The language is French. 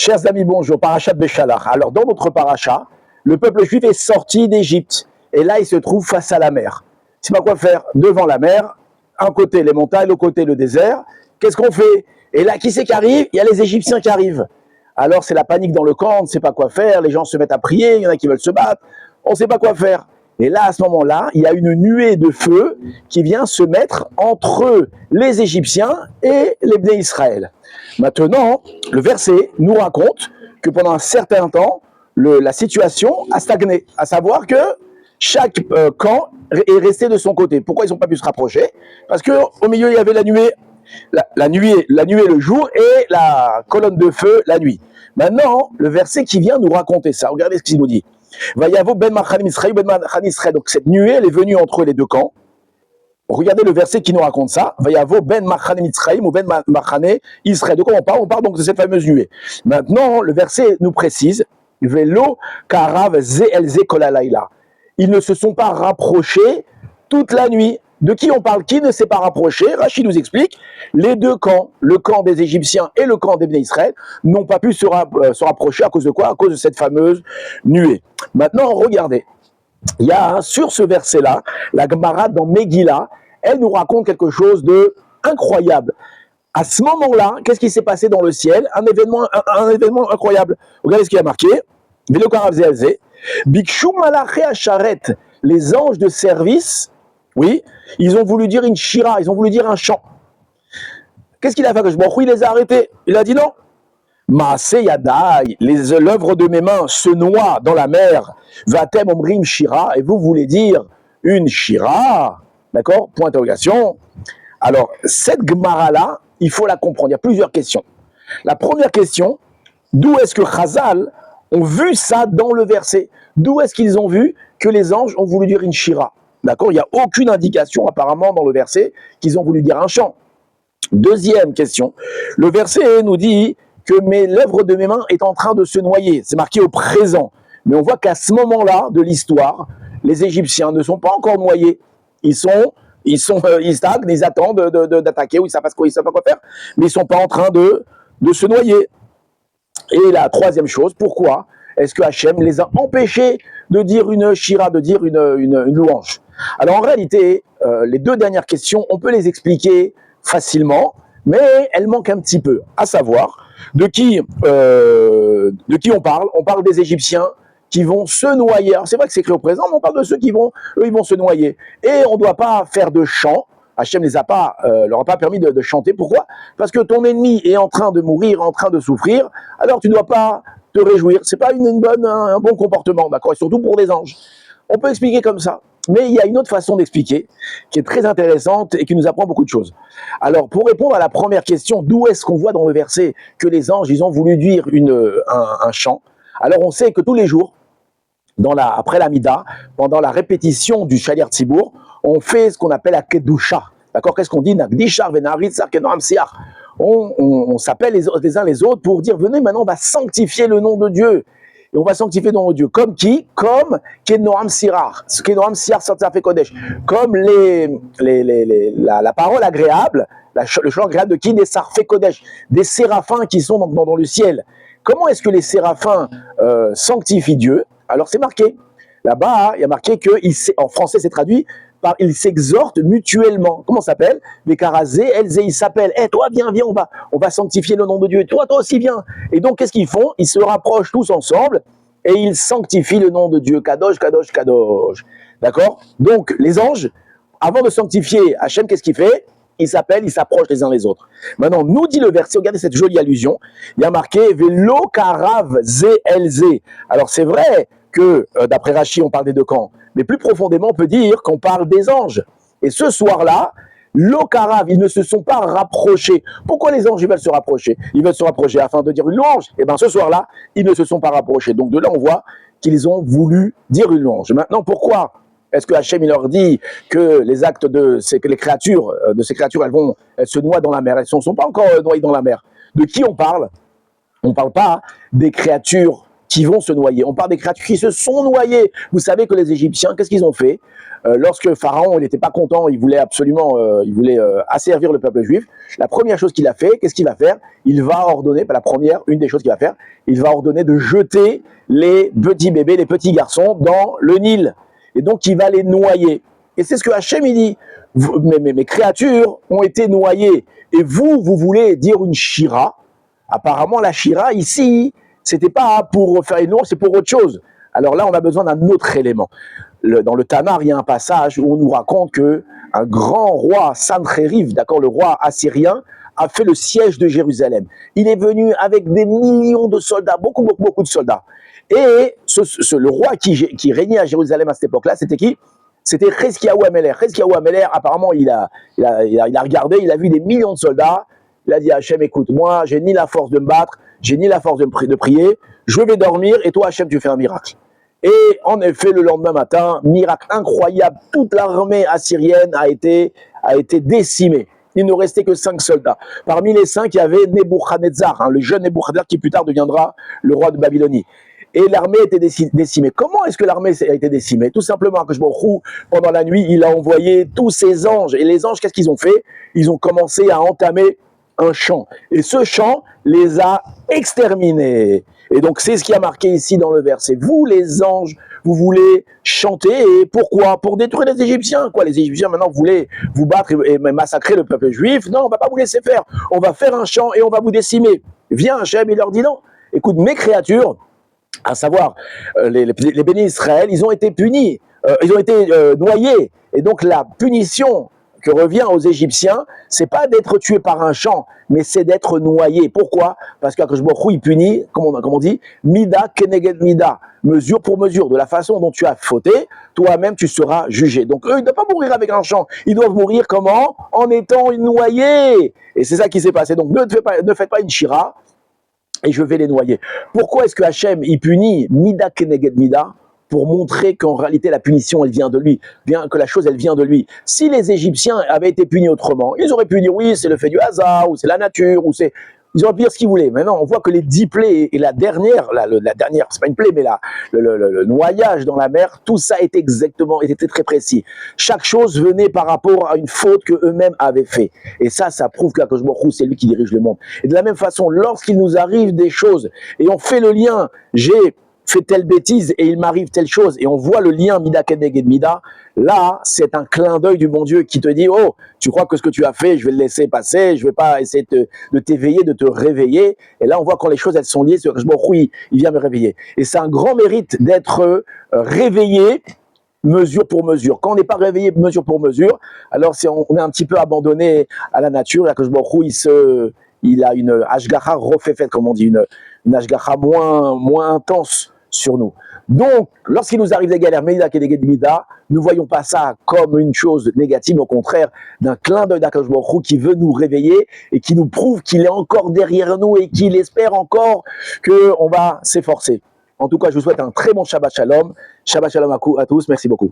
Chers amis, bonjour. Parachat Béchalach. Alors, dans notre paracha, le peuple juif est sorti d'Égypte. Et là, il se trouve face à la mer. Il ne sait pas quoi faire devant la mer. Un côté les montagnes, l'autre côté le désert. Qu'est-ce qu'on fait? Et là, qui c'est qui arrive? Il y a les Égyptiens qui arrivent. Alors, c'est la panique dans le camp. On ne sait pas quoi faire. Les gens se mettent à prier. Il y en a qui veulent se battre. On ne sait pas quoi faire. Et là, à ce moment-là, il y a une nuée de feu qui vient se mettre entre les Égyptiens et les Bnei Israël. Maintenant, le verset nous raconte que pendant un certain temps, la situation a stagné, à savoir que chaque camp est resté de son côté. Pourquoi ils n'ont pas pu se rapprocher? Parce qu'au milieu, il y avait la nuée, la nuée le jour et la colonne de feu la nuit. Maintenant, le verset qui vient nous raconter ça, regardez ce qu'il nous dit. Vayavo ben Machanim Israël, ben Machanim Israël. Donc cette nuée, elle est venue entre les deux camps. Regardez le verset qui nous raconte ça. Vayavo ben Machanim Israël ou ben Machané Israël. De quoi on parle? On parle donc de cette fameuse nuée. Maintenant, le verset nous précise Velo karav ze elze kolalaila. Ils ne se sont pas rapprochés toute la nuit. De qui on parle? Qui ne s'est pas rapproché? Rachid nous explique, les deux camps, le camp des Égyptiens et le camp des Bnei Israël, n'ont pas pu se rapprocher à cause de quoi? À cause de cette fameuse nuée. Maintenant, regardez, il y a sur ce verset-là, la Gemara dans Megillah, elle nous raconte quelque chose de incroyable. À ce moment-là, qu'est-ce qui s'est passé dans le ciel? Un événement incroyable. Regardez ce qu'il y a marqué. Velo karav ze elze. Bikshu malaché asharet, les anges de service. Oui, ils ont voulu dire une shira, ils ont voulu dire un chant. Qu'est-ce qu'il a fait? Il les a arrêtés. Il a dit non. Maase yadai, l'œuvre de mes mains se noie dans la mer. Vatem omrim shira, et vous voulez dire une shira. D'accord? Point d'interrogation. Alors, cette Gemara-là, il faut la comprendre. Il y a plusieurs questions. La première question, d'où est-ce que Chazal ont vu ça dans le verset? D'où est-ce qu'ils ont vu que les anges ont voulu dire une shira? D'accord? Il n'y a aucune indication apparemment dans le verset qu'ils ont voulu dire un chant. Deuxième question. Le verset nous dit que l'œuvre de mes mains est en train de se noyer. C'est marqué au présent. Mais on voit qu'à ce moment-là de l'histoire, les Égyptiens ne sont pas encore noyés. Ils stagnent, ils attendent d'attaquer, ou ils ne savent pas quoi faire, mais ils ne sont pas en train de se noyer. Et la troisième chose, pourquoi est-ce que Hachem les a empêchés de dire une shira, de dire une louange? Alors en réalité, les deux dernières questions, on peut les expliquer facilement, mais elles manquent un petit peu. À savoir, de qui on parle? On parle des Égyptiens qui vont se noyer. Alors c'est vrai que c'est écrit au présent, mais on parle de ceux qui vont, eux, ils vont se noyer. Et on ne doit pas faire de chant. Hachem leur a pas permis de chanter. Pourquoi? Parce que ton ennemi est en train de mourir, en train de souffrir, alors tu ne dois pas te réjouir. C'est pas un bon comportement, d'accord? Et surtout pour des anges. On peut expliquer comme ça. Mais il y a une autre façon d'expliquer qui est très intéressante et qui nous apprend beaucoup de choses. Alors, pour répondre à la première question, d'où est-ce qu'on voit dans le verset que les anges, ils ont voulu dire un chant? Alors, on sait que tous les jours, après la Mida, pendant la répétition du Shalir Tzibour, on fait ce qu'on appelle la Kedusha. D'accord? Qu'est-ce qu'on dit? On s'appelle les uns les autres pour dire, venez, maintenant, on va sanctifier le nom de Dieu. Et on va sanctifier le nom de Dieu. Comme qui? Comme Kenoam Sirar. Kenoam Sirar Satzafé Kodesh. Comme la parole agréable, le chant agréable de qui? Des Sarfé Kodesh. Des séraphins qui sont dans le ciel. Comment est-ce que les séraphins sanctifient Dieu? Alors c'est marqué. Là-bas, il y a marqué que, en français c'est traduit par ils s'exhortent mutuellement. Comment ça s'appelle? Les Karazé, Elzé, ils s'appellent. Toi, viens, on va sanctifier le nom de Dieu. Toi aussi, viens. Et donc, qu'est-ce qu'ils font? Ils se rapprochent tous ensemble et ils sanctifient le nom de Dieu. Kadosh, Kadosh, Kadosh. D'accord? Donc, les anges, avant de sanctifier Hachem, qu'est-ce qu'il fait? Ils s'appellent, ils s'approchent les uns les autres. Maintenant, nous dit le verset, regardez cette jolie allusion. Il y a marqué Velo karav ze elze. Alors, c'est vrai que, d'après Rachi, on parle des deux camps. Mais plus profondément, on peut dire qu'on parle des anges. Et ce soir-là, l'Okarav, ils ne se sont pas rapprochés. Pourquoi les anges, ils veulent se rapprocher? Ils veulent se rapprocher afin de dire une louange. Et bien ce soir-là, ils ne se sont pas rapprochés. Donc de là, on voit qu'ils ont voulu dire une louange. Maintenant, pourquoi est-ce que Hachem, il leur dit que les actes de ces créatures, elles se noient dans la mer? Elles ne sont pas encore noyées dans la mer. De qui on parle? On ne parle pas des créatures qui vont se noyer. On parle des créatures qui se sont noyées. Vous savez que les Égyptiens, qu'est-ce qu'ils ont fait? Lorsque Pharaon, il n'était pas content, il voulait absolument, asservir le peuple juif. La première chose qu'il a fait, qu'est-ce qu'il va faire? Il va ordonner, pas la première, une des choses qu'il va faire, il va ordonner de jeter les petits bébés, les petits garçons dans le Nil. Et donc, il va les noyer. Et c'est ce que Hachem, il dit. Mes créatures ont été noyées. Et vous voulez dire une shira. Apparemment, la shira, ici, c'était pas pour faire une loi, c'est pour autre chose. Alors là, on a besoin d'un autre élément. Dans le Tamar, il y a un passage où on nous raconte que un grand roi, Sancheriv, d'accord, le roi assyrien, a fait le siège de Jérusalem. Il est venu avec des millions de soldats, beaucoup de soldats. Et le roi qui régnait à Jérusalem à cette époque-là, c'était qui? C'était Chizkiyahu Amelech. Chizkiyahu Amelech, apparemment, il a regardé, il a vu des millions de soldats. Il a dit à Hachem, écoute, moi, j'ai ni la force de me battre, j'ai ni la force de prier, je vais dormir, et toi, Hachem, tu fais un miracle. Et en effet, le lendemain matin, miracle incroyable, toute l'armée assyrienne a été décimée. Il ne restait que 5 soldats. Parmi les 5, il y avait Nebuchadnezzar, le jeune Nebuchadnezzar qui plus tard deviendra le roi de Babylonie. Et l'armée était décimée. Comment est-ce que l'armée a été décimée? Tout simplement que pendant la nuit, il a envoyé tous ses anges. Et les anges, qu'est-ce qu'ils ont fait? Ils ont commencé à entamer un chant. Et ce chant les a exterminés. Et donc, c'est ce qui a marqué ici dans le verset. Vous, les anges, vous voulez chanter. Et pourquoi? Pour détruire les Égyptiens. Quoi, les Égyptiens, maintenant, vous voulez vous battre et massacrer le peuple juif? Non, on ne va pas vous laisser faire. On va faire un chant et on va vous décimer. Viens, Hachem, il leur dit non. Écoute, mes créatures, à savoir les bénis Israël, ils ont été punis, ils ont été noyés. Et donc, la punition que revient aux Égyptiens, c'est pas d'être tué par un champ, mais c'est d'être noyé. Pourquoi? Parce qu'Akadosh Baruch Hu, il punit, comme on dit, mida keneged mida, mesure pour mesure. De la façon dont tu as fauté, toi-même tu seras jugé. Donc eux, ils ne doivent pas mourir avec un champ, ils doivent mourir comment? En étant noyés. Et c'est ça qui s'est passé. Donc ne faites pas une shira, et je vais les noyer. Pourquoi est-ce que Hachem, il punit mida keneged mida? Pour montrer qu'en réalité la punition elle vient de lui, bien que la chose elle vient de lui. Si les Égyptiens avaient été punis autrement, ils auraient pu dire oui c'est le fait du hasard, ou c'est la nature, ou c'est... Ils auraient pu dire ce qu'ils voulaient. Maintenant on voit que les 10 plaies et la dernière, c'est pas une plaie mais le noyage dans la mer, tout ça était très précis. Chaque chose venait par rapport à une faute que eux-mêmes avaient fait. Et ça prouve qu'Akadosh Baruch Hu, c'est lui qui dirige le monde. Et de la même façon, lorsqu'il nous arrive des choses et on fait le lien, j'ai fait telle bêtise et il m'arrive telle chose, et on voit le lien mida keneged mida, là, c'est un clin d'œil du bon Dieu qui te dit, oh, tu crois que ce que tu as fait, je vais le laisser passer, je vais pas essayer de t'éveiller, de te réveiller, et là, on voit quand les choses, elles sont liées, c'est que il vient me réveiller. Et c'est un grand mérite d'être réveillé, mesure pour mesure. Quand on n'est pas réveillé mesure pour mesure, alors on est un petit peu abandonné à la nature, et Akadosh Baruch Hu, il a une hashgacha refait, comme on dit, une hashgacha moins intense sur nous. Donc, lorsqu'il nous arrive des galères, ne voyons pas ça comme une chose négative, mais au contraire, d'un clin d'œil d'Akadosh Baruch Hu qui veut nous réveiller et qui nous prouve qu'il est encore derrière nous et qu'il espère encore qu'on va s'efforcer. En tout cas, je vous souhaite un très bon Shabbat Shalom. Shabbat Shalom à tous. Merci beaucoup.